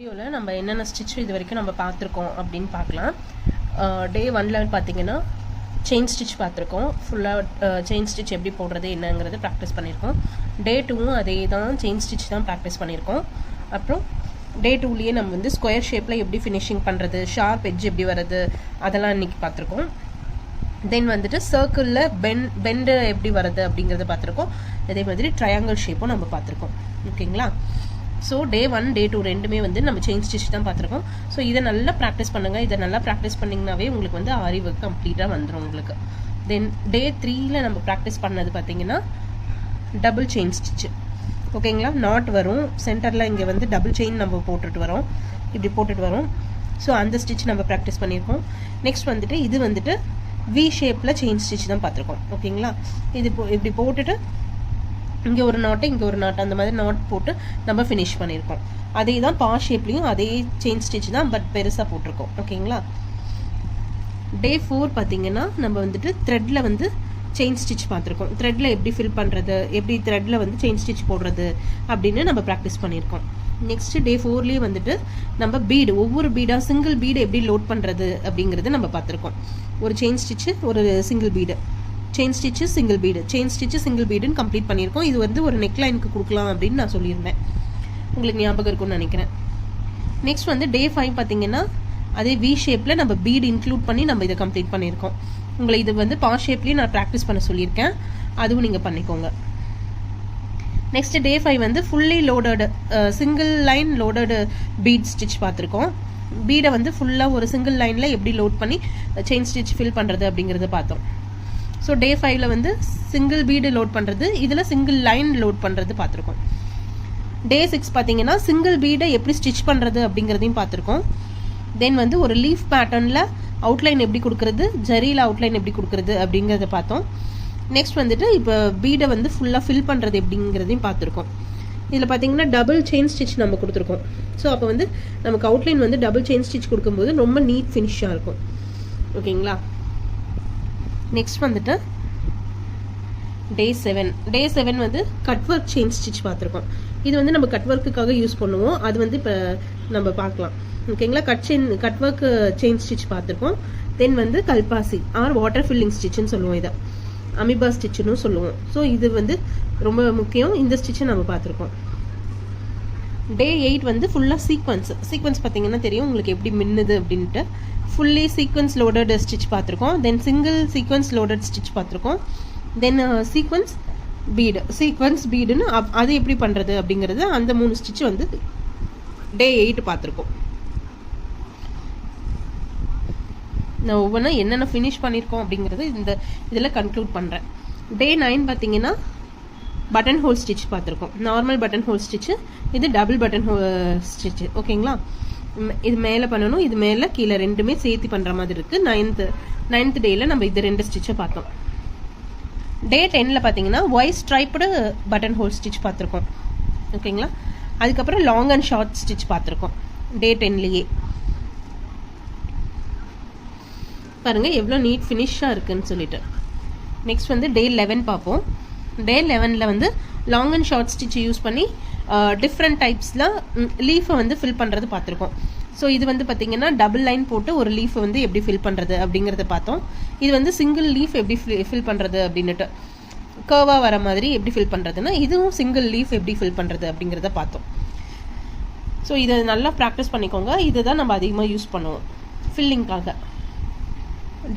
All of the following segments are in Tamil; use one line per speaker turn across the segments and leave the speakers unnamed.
வீடியோவில் நம்ம என்னென்ன ஸ்டிச் இது வரைக்கும் நம்ம பார்த்துருக்கோம் அப்படின்னு பார்க்கலாம். டே 1ல் பார்த்தீங்கன்னா செயின் ஸ்டிச் பார்த்துருக்கோம். ஃபுல்லாக செயின் ஸ்டிச் எப்படி போடுறது என்னங்கிறது ப்ராக்டிஸ் பண்ணியிருக்கோம். டே 2வும் அதே தான், செயின் ஸ்டிச் தான் ப்ராக்டிஸ் பண்ணியிருக்கோம். அப்புறம் டே 2லேயே நம்ம வந்து ஸ்கொயர் ஷேப்பில் எப்படி ஃபினிஷிங் பண்ணுறது, ஷார்ப் எட்ஜ் எப்படி வர்றது அதெல்லாம் இன்றைக்கி பார்த்துருக்கோம். தென் வந்துட்டு சர்க்கிளில் பெண்டு எப்படி வர்றது அப்படிங்கிறத பார்த்துருக்கோம். அதே மாதிரி ட்ரையாங்கிள் ஷேப்பும் நம்ம பார்த்துருக்கோம். ஓகேங்களா? ஸோ டே 1 டே 2 ரெண்டுமே வந்து நம்ம செயின் ஸ்டிச் தான் பார்த்துருக்கோம். ஸோ இதை நல்லா ப்ராக்டிஸ் பண்ணுங்கள். இதை நல்லா ப்ராக்டிஸ் பண்ணிங்கனாவே உங்களுக்கு வந்து ஆரி ஒர்க் கம்ப்ளீட்டாக வந்துடும் உங்களுக்கு. தென் டே 3ல் நம்ம ப்ராக்டிஸ் பண்ணது பார்த்தீங்கன்னா டபுள் செயின் ஸ்டிச்சு. ஓகேங்களா? நாட் வரும் சென்டரில், இங்கே வந்து டபுள் செயின் நம்ம போட்டுட்டு வரோம், இப்படி போட்டுட்டு வரோம். ஸோ அந்த ஸ்டிச் நம்ம ப்ராக்டிஸ் பண்ணியிருக்கோம். நெக்ஸ்ட் வந்துட்டு இது வந்துட்டு வி ஷேப்பில் செயின் ஸ்டிச் தான் பார்த்துருக்கோம். ஓகேங்களா? இது இப்படி போட்டுட்டு இங்கே ஒரு நாட்டு இங்கே ஒரு நாட்டு அந்த மாதிரி நாட் போட்டு நம்ம ஃபினிஷ் பண்ணியிருக்கோம். அதே தான் பா ஷேப்லேயும் அதே செயின் ஸ்டிச் தான், பட் பெருசாக போட்டிருக்கோம். ஓகேங்களா? டே 4 பார்த்தீங்கன்னா நம்ம வந்துட்டு த்ரெட்டில் வந்து செயின் ஸ்டிச் பார்த்துருக்கோம். த்ரெட்டில் எப்படி ஃபில் பண்ணுறது, எப்படி த்ரெட்டில் வந்து செயின் ஸ்டிச் போடுறது அப்படின்னு நம்ம ப்ராக்டிஸ் பண்ணியிருக்கோம். நெக்ஸ்ட் டே 4லேயே வந்துட்டு நம்ம பீடு, ஒவ்வொரு பீடாக சிங்கிள் பீடு எப்படி லோட் பண்ணுறது அப்படிங்கிறது நம்ம பார்த்துருக்கோம். ஒரு செயின் ஸ்டிச்சு, ஒரு single bead, chain stitch single bead, chain stitch single பீடுன்னு கம்ப்ளீட் பண்ணியிருக்கோம். இது வந்து ஒரு நெக் லைனுக்கு கொடுக்கலாம் அப்படின்னு நான் சொல்லியிருந்தேன், உங்களுக்கு ஞாபகம் இருக்கும்னு நினைக்கிறேன். நெக்ஸ்ட் வந்து டே 5 பார்த்தீங்கன்னா அதே வி ஷேப்பில் நம்ம பீடு இன்க்ளூட் பண்ணி நம்ம இதை கம்ப்ளீட் பண்ணியிருக்கோம். உங்களை இது வந்து பா ஷேப்லேயும் நான் ப்ராக்டிஸ் பண்ண சொல்லியிருக்கேன், அதுவும் நீங்கள் பண்ணிக்கோங்க. நெக்ஸ்ட் டே 5 வந்து fully loaded single line loaded beat stitch பார்த்துருக்கோம். பீடை வந்து ஃபுல்லாக ஒரு சிங்கிள் லைனில் எப்படி லோட் பண்ணி செயின் ஸ்டிச் ஃபில் பண்ணுறது அப்படிங்கிறத பார்த்தோம். ஸோ டே 5ல் வந்து சிங்கிள் பீடு லோட் பண்ணுறது, இதில் சிங்கிள் லைன் லோட் பண்ணுறது பார்த்துருக்கோம். டே 6 பார்த்தீங்கன்னா சிங்கிள் பீடை எப்படி ஸ்டிச் பண்ணுறது அப்படிங்கிறதையும் பார்த்துருக்கோம். தென் வந்து ஒரு லீஃப் பேட்டர்னில் அவுட்லைன் எப்படி கொடுக்குறது, ஜரியில் அவுட்லைன் எப்படி கொடுக்குறது அப்படிங்கிறத பார்த்தோம். நெக்ஸ்ட் வந்துட்டு இப்போ பீடை வந்து ஃபுல்லாக ஃபில் பண்ணுறது எப்படிங்கிறதையும் பார்த்துருக்கோம். இதில் பார்த்தீங்கன்னா டபுள் செயின் ஸ்டிச் நம்ம கொடுத்துருக்கோம். ஸோ அப்போ வந்து நமக்கு அவுட்லைன் வந்து டபுள் செயின் ஸ்டிச் கொடுக்கும்போது ரொம்ப நீட் ஃபினிஷாக இருக்கும். ஓகேங்களா? நெக்ஸ்ட் வந்துட்டு டே 7 வந்து கட் ஒர்க் செயின் ஸ்டிச் பார்த்துருக்கோம். இது வந்து நம்ம கட் ஒர்க்குக்காக யூஸ் பண்ணுவோம், அது வந்து இப்போ நம்ம பார்க்கலாம். ஓகேங்களா? கட் ஒர்க் செயின் ஸ்டிச் பார்த்துருக்கோம். தென் வந்து கல்பாசி ஆர் வாட்டர் ஃபில்லிங் ஸ்டிச்சுன்னு சொல்லுவோம், இதை அமிபா ஸ்டிச்சுன்னு சொல்லுவோம். ஸோ இது வந்து ரொம்ப முக்கியம், இந்த ஸ்டிச்சை நம்ம பார்த்துருக்கோம். டே 8 வந்து ஃபுல்லாக சீக்வன்ஸ் பார்த்தீங்கன்னா தெரியும் உங்களுக்கு எப்படி மின்னுது அப்படின்ட்டு. ஃபுல்லி சீக்வன்ஸ் லோடட் ஸ்டிச் பார்த்துருக்கோம். தென் சிங்கிள் சீக்வன்ஸ் லோடட் ஸ்டிச் பார்த்துருக்கோம். தென் சீக்வன்ஸ் பீடுன்னு அது எப்படி பண்ணுறது அப்படிங்கிறது, அந்த 3 ஸ்டிச் வந்து டே 8 பார்த்துருக்கோம். நான் ஒவ்வொன்றா என்னென்ன ஃபினிஷ் பண்ணியிருக்கோம் அப்படிங்கிறது இதில் கன்க்ளூட் பண்ணுறேன். டே 9 பார்த்தீங்கன்னா பட்டன் ஹோல் ஸ்டிச் பார்த்துருக்கோம். நார்மல் பட்டன் ஹோல் ஸ்டிச்சு, இது டபுள் பட்டன் ஹோல் ஸ்டிச்சு. ஓகேங்களா? இது மேலே பண்ணணும், இது மேலே கீழே ரெண்டுமே சேர்த்து பண்ணுற மாதிரி இருக்குது. 9th டேயில் நம்ம இது 2 ஸ்டிச்சை பார்த்தோம். டே 10ல் பார்த்தீங்கன்னா Y striped button hole stitch பார்த்துருக்கோம். ஓகேங்களா? அதுக்கப்புறம் லாங் அண்ட் ஷார்ட் ஸ்டிச் பார்த்துருக்கோம் டே 10லேயே. பாருங்கள் எவ்வளோ நீட் ஃபினிஷாக இருக்குன்னு சொல்லிட்டு. நெக்ஸ்ட் வந்து டே 11 பார்ப்போம். டே 11ல் வந்து long and short stitch use பண்ணி டிஃப்ரெண்ட் டைப்ஸில் லீஃபை வந்து ஃபில் பண்ணுறது பார்த்துருக்கோம். ஸோ இது வந்து பார்த்திங்கன்னா டபுள் லைன் போட்டு ஒரு லீஃபை வந்து எப்படி ஃபில் பண்ணுறது அப்படிங்கிறத பார்த்தோம். இது வந்து சிங்கிள் லீஃப் எப்படி ஃபில் பண்ணுறது அப்படின்னுட்டு, கர்வாக வர மாதிரி எப்படி ஃபில் பண்ணுறதுன்னா, இதுவும் சிங்கிள் லீஃப் எப்படி ஃபில் பண்ணுறது அப்படிங்கிறத பார்த்தோம். ஸோ இதை நல்லா ப்ராக்டிஸ் பண்ணிக்கோங்க. இதை தான் நம்ம அதிகமாக யூஸ் பண்ணுவோம் ஃபில்லிங்காக.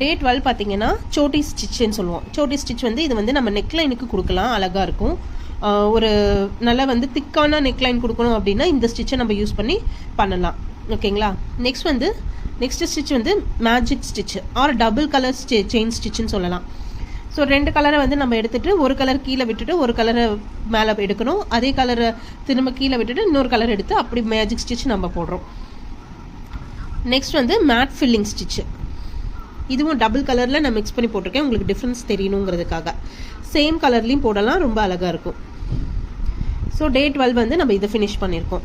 டே 12 பார்த்தீங்கன்னா சோட்டி ஸ்டிச்சுன்னு சொல்லுவோம். சோட்டி ஸ்டிச் வந்து இது வந்து நம்ம நெக்லைனுக்கு கொடுக்கலாம், அழகாக இருக்கும். ஒரு நல்லா வந்து திக்கான நெக்லைன் கொடுக்கணும் அப்படின்னா இந்த ஸ்டிச்சை நம்ம யூஸ் பண்ணி பண்ணலாம். ஓகேங்களா? நெக்ஸ்ட் ஸ்டிச் வந்து magic stitch or double colour chain ஸ்டிச்சுன்னு சொல்லலாம். ஸோ 2 கலரை வந்து நம்ம எடுத்துகிட்டு ஒரு கலர் கீழே விட்டுட்டு ஒரு கலரை மேலே எடுக்கணும், அதே கலரை திரும்ப கீழே விட்டுட்டு இன்னொரு கலர் எடுத்து அப்படி மேஜிக் ஸ்டிச் நம்ம போடுறோம். நெக்ஸ்ட் வந்து மேட் ஃபில்லிங் ஸ்டிச்சு. இதுவும் டபுள் கலரில் நான் மிக்ஸ் பண்ணி போட்டிருக்கேன், உங்களுக்கு டிஃப்ரென்ஸ் தெரியணுங்கிறதுக்காக. சேம் கலர்லேயும் போடலாம், ரொம்ப அழகாக இருக்கும். ஸோ டே 12 வந்து நம்ம இதை ஃபினிஷ் பண்ணியிருக்கோம்.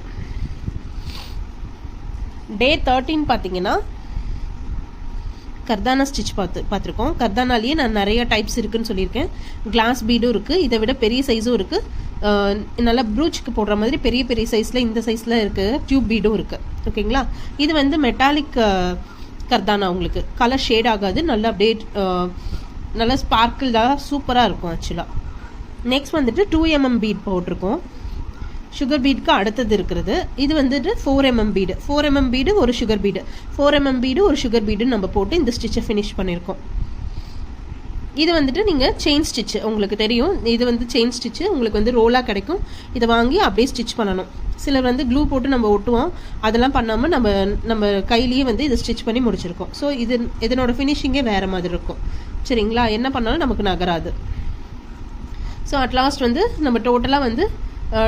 டே 13 பார்த்தீங்கன்னா கர்தானா ஸ்டிச் பார்த்துருக்கோம். கர்தானாலேயே நான் நிறைய டைப்ஸ் இருக்குதுன்னு சொல்லியிருக்கேன். கிளாஸ் பீடும் இருக்குது, இதை விட பெரிய சைஸும் இருக்குது, நல்லா ப்ரூச்சுக்கு போடுற மாதிரி பெரிய பெரிய சைஸில் இந்த சைஸில் இருக்குது. டியூப் பீடும் இருக்குது. ஓகேங்களா. இது வந்து மெட்டாலிக் கர்தானா, உங்களுக்கு கலர் ஷேட் ஆகாது, நல்லா அப்படியே நல்லா ஸ்பார்க்கிளாக சூப்பராக இருக்கும் ஆக்சுவலாக. நெக்ஸ்ட் வந்துட்டு 2mm பீட் போட்டிருக்கோம். சுகர் பீடுக்கு அடுத்தது இருக்கிறது. இது வந்துட்டு 4mm பீடு. 4mm பீடு ஒரு சுகர் பீடு, 4mm பீடு ஒரு சுகர் பீடுன்னு நம்ம போட்டு இந்த ஸ்டிச்சை ஃபினிஷ் பண்ணியிருக்கோம். இது வந்துட்டு நீங்கள் செயின் ஸ்டிச்சு, உங்களுக்கு தெரியும் இது வந்து செயின் ஸ்டிச்சு, உங்களுக்கு வந்து ரோலாக கிடைக்கும். இதை வாங்கி அப்படியே ஸ்டிச் பண்ணணும். சிலர் வந்து க்ளூ போட்டு நம்ம ஒட்டுவோம், அதெல்லாம் பண்ணாமல் நம்ம கையிலேயே வந்து இதை ஸ்டிச் பண்ணி முடிச்சிருக்கோம். ஸோ இதனோட ஃபினிஷிங்கே வேறு மாதிரி இருக்கும். சரிங்களா. என்ன பண்ணாலும் நமக்கு நகராது. ஸோ அட் லாஸ்ட் வந்து நம்ம டோட்டலாக வந்து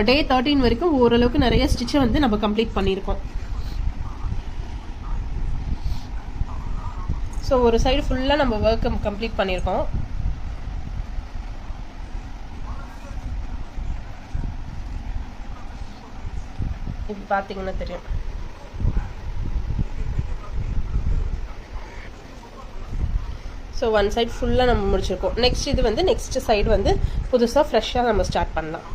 டே 13 வரைக்கும் ஓரளவுக்கு நிறைய ஸ்டிச்சை வந்து நம்ம கம்ப்ளீட் பண்ணியிருக்கோம். ஸோ ஒரு சைடு ஃபுல்லாக நம்ம ஒர்க்கை கம்ப்ளீட் பண்ணியிருக்கோம். இப்போ பார்த்தீங்கன்னா தெரியும். ஸோ ஒன் சைடு ஃபுல்லாக நம்ம முடிச்சிருக்கோம். நெக்ஸ்ட் இது வந்து நெக்ஸ்ட் சைடு வந்து புதுசாக ஃப்ரெஷ்ஷாக நம்ம ஸ்டார்ட் பண்ணலாம்.